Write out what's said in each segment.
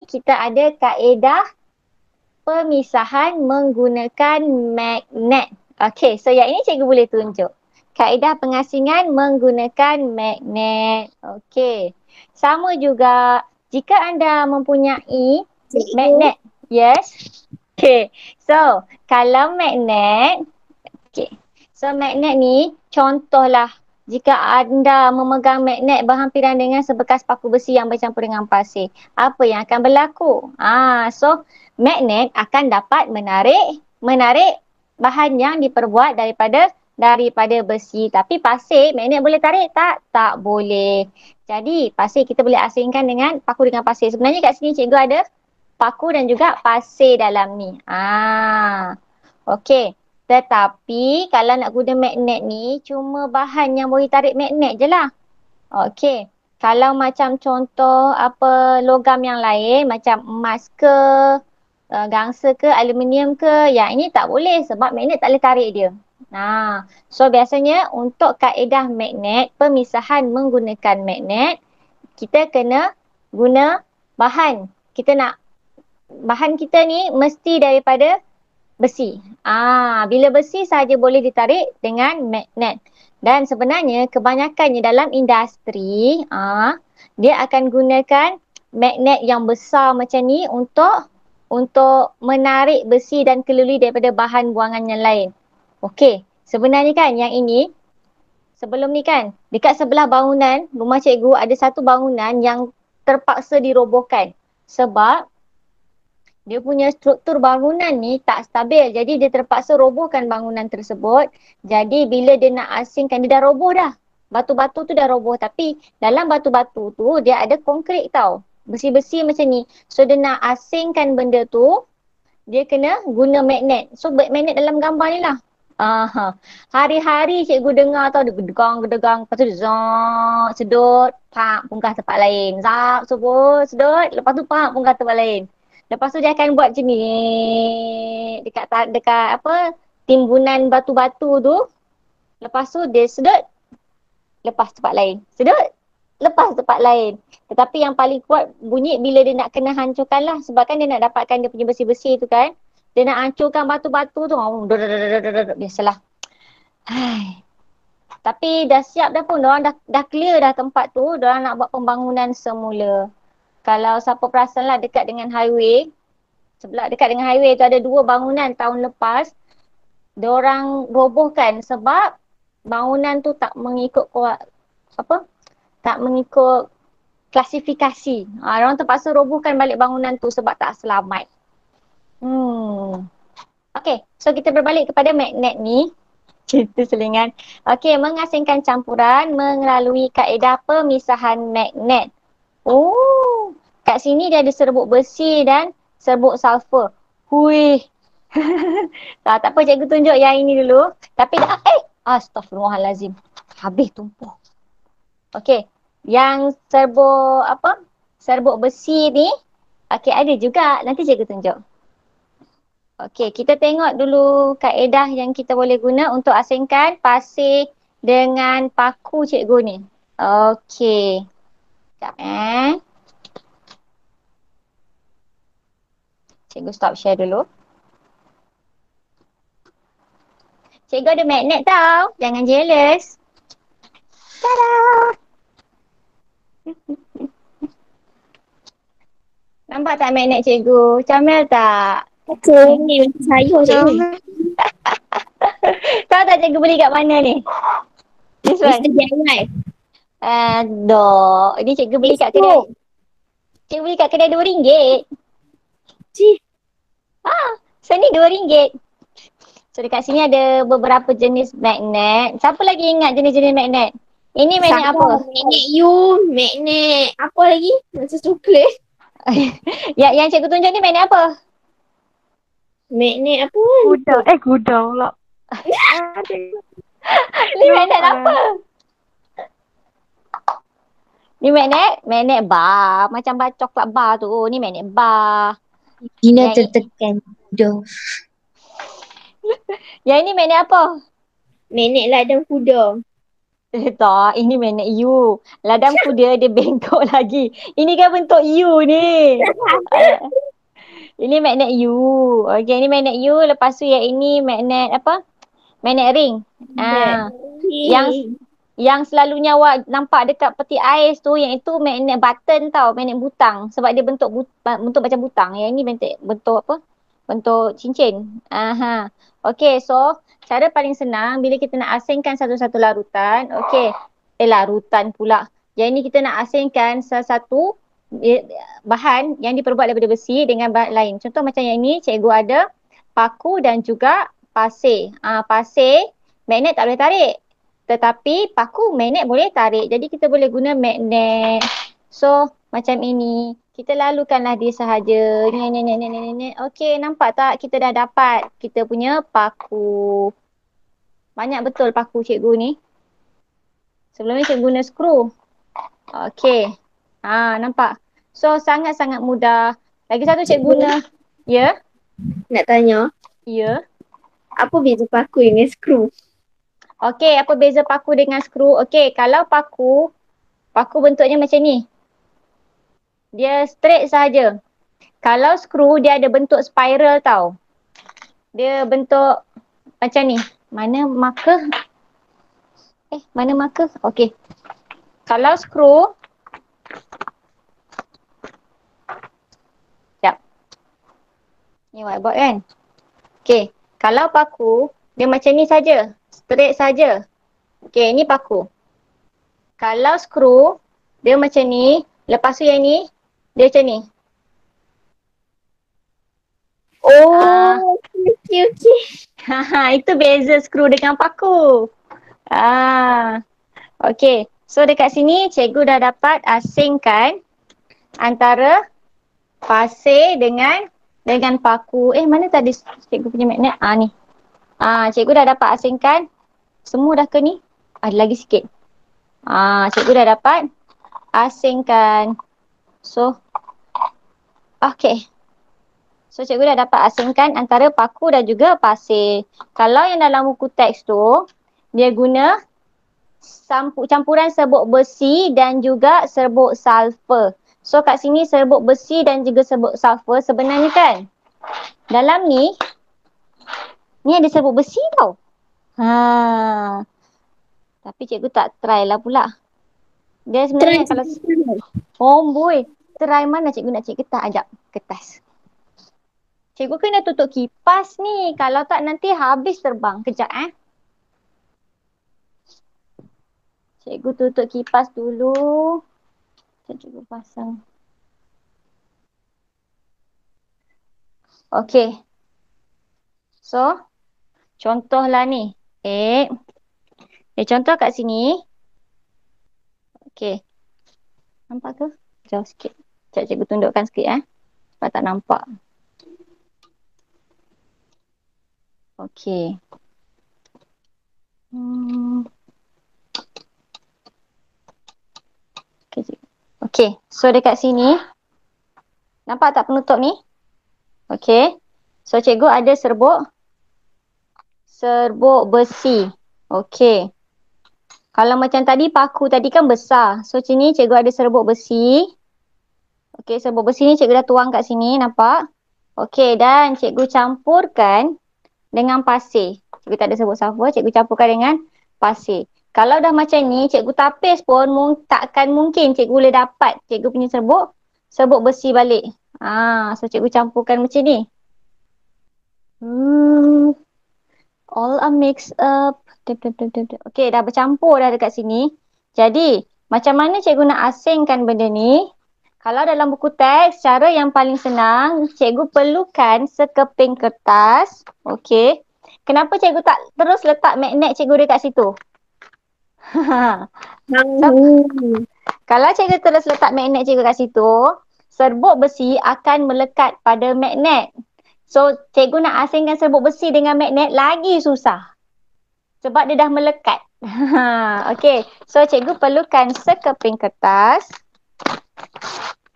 kita ada kaedah pemisahan menggunakan magnet. Okey, so yang ini cikgu boleh tunjuk. Kaedah pengasingan menggunakan magnet. Okey. Sama juga jika anda mempunyai Cikgu. magnet. Yes. Okey. So, kalau magnet, okey. So, magnet ni contohlah jika anda memegang magnet berhampiran dengan sebekas paku besi yang bercampur dengan pasir, apa yang akan berlaku? So magnet akan dapat menarik bahan yang diperbuat daripada besi. Tapi pasir, magnet boleh tarik tak? Tak boleh. Jadi pasir kita boleh asingkan dengan paku dengan pasir. Sebenarnya kat sini cikgu ada paku dan juga pasir dalam ni. Okey. Tetapi kalau nak guna magnet ni, cuma bahan yang boleh tarik magnet je lah. Okey. Kalau macam contoh apa logam yang lain, macam emas ke, gangsa ke, aluminium ke, yang ini tak boleh sebab magnet tak boleh tarik dia. So biasanya untuk kaedah magnet, pemisahan menggunakan magnet, kita kena guna bahan. Bahan kita ni mesti daripada besi. Bila besi sahaja boleh ditarik dengan magnet. Dan sebenarnya kebanyakannya dalam industri, dia akan gunakan magnet yang besar macam ni untuk menarik besi dan keluli daripada bahan buangan yang lain. Okey, sebenarnya kan yang ini, sebelum ni kan, dekat sebelah bangunan rumah cikgu ada satu bangunan yang terpaksa dirobohkan. Sebab dia punya struktur bangunan ni tak stabil. Jadi dia terpaksa robohkan bangunan tersebut. Jadi bila dia nak asingkan, dia dah roboh dah. Batu-batu tu dah roboh. Tapi dalam batu-batu tu dia ada konkrit tau. Besi-besi macam ni. So dia nak asingkan benda tu, dia kena guna magnet. So magnet dalam gambar ni lah. Hari-hari cikgu dengar tau, dia gedegang. Lepas tu dia zong, sedut, pak, pungkah tempat lain. Zap, sebut, sedut. Lepas tu pak, pungkah tempat lain. Lepas tu dia akan buat macam ni dekat apa timbunan batu-batu tu. Lepas tu dia sedut, lepas tempat lain. Sedut, lepas tempat lain. Tetapi yang paling kuat bunyi bila dia nak kena hancurkan lah. Sebab kan dia nak dapatkan dia punya besi-besi tu kan. Dia nak hancurkan batu-batu tu. Biasalah. Tapi dah siap dah pun. Diorang dah clear dah tempat tu. Diorang nak buat pembangunan semula. Kalau siapa perasan lah dekat dengan highway, sebelah dekat dengan highway tu ada dua bangunan tahun lepas, diorang robohkan sebab bangunan tu tak mengikut tak mengikut klasifikasi. Diorang terpaksa robohkan balik bangunan tu sebab tak selamat. Okay, so kita berbalik kepada magnet ni. Cerita selingan. Okay, mengasingkan campuran melalui kaedah pemisahan magnet. Kat sini dia ada serbuk besi dan serbuk sulfur. Hui. Tak apa, cikgu tunjuk yang ini dulu. Tapi astaghfirullahalazim. Habis tumpul. Okey, yang serbuk besi ni, okey ada juga. Nanti cikgu tunjuk. Okey, kita tengok dulu kaedah yang kita boleh guna untuk asingkan pasir dengan paku cikgu ni. Okey. Sekejap Cikgu stop share dulu. Cikgu ada magnet tau. Jangan jealous. Tada! Nampak tak magnet cikgu? Comel tak? Okey, ni macam sayur cikgu. Tahu tak cikgu beli kat mana ni? This one. Mr. DIY. Dok. Ini cikgu beli kat kedai. Cikgu beli kat kedai RM2. Cih. So ni RM2. So dekat sini ada beberapa jenis magnet. Siapa lagi ingat jenis-jenis magnet? Ini magnet apa? Magnet U, magnet apa lagi? Macam coklat. Yang cikgu tunjuk ni magnet apa? Magnet apa? Gudang pula. Ni magnet apa? Ni magnet bar. Macam bar coklat bar tu. Ni magnet bar. Gina tertekan. Yang ini magnet apa? Magnet ladang kuda. Tak, ini magnet U. Ladampu dia bengkok lagi. Ini kan bentuk U ni. Ini magnet U. Okey, ini magnet U. Lepas tu yang ini magnet apa? Magnet ring. Ah, yang yang selalunya awak nampak dekat peti ais tu, yang itu magnet button tau, magnet butang. Sebab dia bentuk macam butang. Yang ini bentuk apa? Bentuk cincin. Aha. Okey, so cara paling senang bila kita nak asingkan satu-satu larutan. Okey. Larutan pula. Yang ini kita nak asingkan salah satu bahan yang diperbuat daripada besi dengan bahan lain. Contoh macam yang ini, cikgu ada paku dan juga pasir. Pasir, magnet tak boleh tarik. Tetapi paku magnet boleh tarik. Jadi kita boleh guna magnet. So, macam ini. Kita lalukanlah dia sahaja. Okey, nampak tak? Kita dah dapat kita punya paku. Banyak betul paku cikgu ni. Sebelum ni cikgu guna skru. Okey. Nampak? So, sangat-sangat mudah. Lagi satu cikgu guna. Ya? Nak tanya, Ya. apa beza paku dengan skru? Okey, apa beza paku dengan skru? Okey, kalau paku bentuknya macam ni. Dia straight saja. Kalau skru, dia ada bentuk spiral tau. Dia bentuk macam ni. Mana marker? Mana marker? Okey. Kalau skru, sekejap. Ni whiteboard kan? Okey. Kalau paku, dia macam ni saja. Straight saja. Okey, ni paku. Kalau skru, dia macam ni. Lepas tu yang ni, dia macam ni. Oh, okey. Itu beza skru dengan paku. Okey. So dekat sini cikgu dah dapat asingkan antara pasir dengan paku. Mana tadi cikgu punya magnet? Ni. Cikgu dah dapat asingkan. Semua dah ke ni? Ada lagi sikit. Cikgu dah dapat asingkan. So, okey. So, cikgu dah dapat asingkan antara paku dan juga pasir. Kalau yang dalam buku teks tu, dia guna campuran serbuk besi dan juga serbuk sulfur. So, kat sini serbuk besi dan juga serbuk sulfur sebenarnya kan, dalam ni ada serbuk besi tau. Tapi cikgu tak try lah pula. Dia sebenarnya kalau... boy. Try mana cikgu nak cek kertas? Ajak kertas. Cikgu kena tutup kipas ni. Kalau tak nanti habis terbang. Kejap Cikgu tutup kipas dulu. Cikgu pasang. Okey. So, contohlah ni. Contoh kat sini. Okey. Nampak ke? Jauh sikit. Sekejap cikgu tundukkan sikit sebab tak nampak. Okey. Okey. So dekat sini. Nampak tak penutup ni? Okey. So cikgu ada serbuk besi. Okey. Kalau macam tadi paku tadi kan besar. So sini cikgu ada serbuk besi. Okey, serbuk besi ni cikgu dah tuang kat sini, nampak? Okey, dan cikgu campurkan dengan pasir. Cikgu tak ada serbuk sulfur, cikgu campurkan dengan pasir. Kalau dah macam ni, cikgu tapis pun takkan mungkin cikgu boleh dapat cikgu punya serbuk besi balik. So cikgu campurkan macam ni. All are mixed up. Okey, dah bercampur dah dekat sini. Jadi, macam mana cikgu nak asingkan benda ni? Kalau dalam buku teks, cara yang paling senang, cikgu perlukan sekeping kertas. Okey. Kenapa cikgu tak terus letak magnet cikgu dekat situ? Kalau cikgu terus letak magnet cikgu kat situ, serbuk besi akan melekat pada magnet. So, cikgu nak asingkan serbuk besi dengan magnet lagi susah. Sebab dia dah melekat. Okey. So, cikgu perlukan sekeping kertas.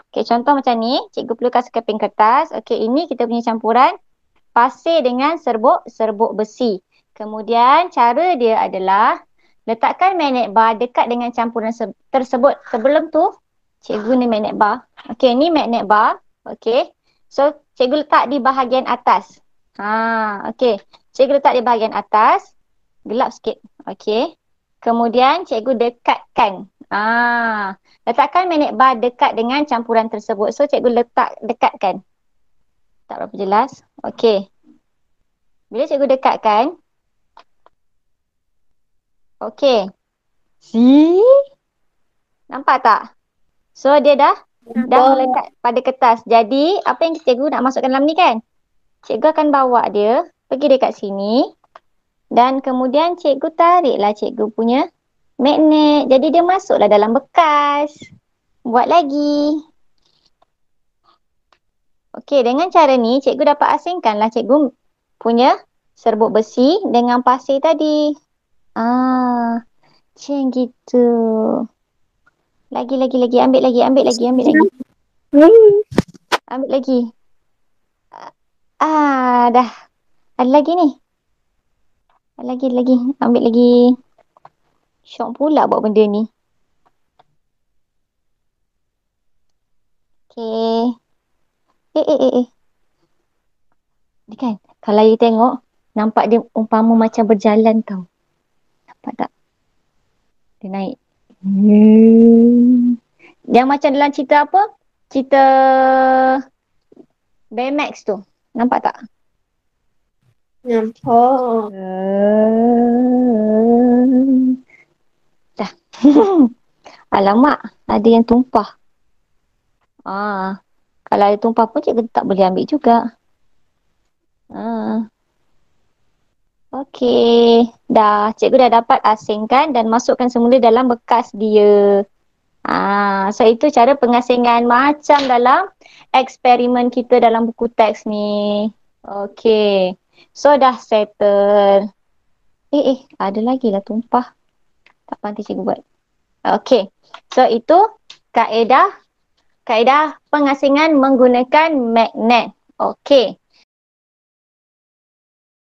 Okey, contoh macam ni. Cikgu perlukan sekeping kertas. Okey, ini kita punya campuran pasir dengan serbuk besi. Kemudian, cara dia adalah Letakkan magnet bar dekat dengan campuran tersebut. Sebelum tu, cikgu ni magnet bar. Okey, ni magnet bar. Okey. So, cikgu letak di bahagian atas. Okey. Cikgu letak di bahagian atas. Gelap sikit. Okey. Kemudian, cikgu dekatkan. Letakkan magnet bar dekat dengan campuran tersebut. So, cikgu letak dekatkan. Tak berapa jelas. Okey. Bila cikgu dekatkan, okey. See? Nampak tak? So, dia dah melekat pada kertas. Jadi, apa yang cikgu nak masukkan dalam ni kan? Cikgu akan bawa dia pergi dekat sini. Dan kemudian cikgu tariklah cikgu punya magnet. Jadi, dia masuklah dalam bekas. Buat lagi. Okey, dengan cara ni, cikgu dapat asingkanlah cikgu punya serbuk besi dengan pasir tadi. Macam gitu. Lagi. Ambil lagi. Ambil lagi. Dah. Ada lagi ni. Lagi. Ambil lagi. Syok pula buat benda ni. Okey. Ni kan, kalau you tengok, nampak dia umpama macam berjalan tau. Nampak tak? Dia naik. Yang macam dalam cerita apa? Cerita Baymax tu. Nampak tak? Nampak. Dah. Alamak, ada yang tumpah. Kalau ada tumpah pun cikgu tak boleh ambil juga. Okey. Dah. Cikgu dah dapat asingkan dan masukkan semula dalam bekas dia. So itu cara pengasingan macam dalam eksperimen kita dalam buku teks ni. Okey. So dah settle. Ada lagi lah tumpah. Tak pantas cikgu buat. Okey. So itu kaedah pengasingan menggunakan magnet. Okey.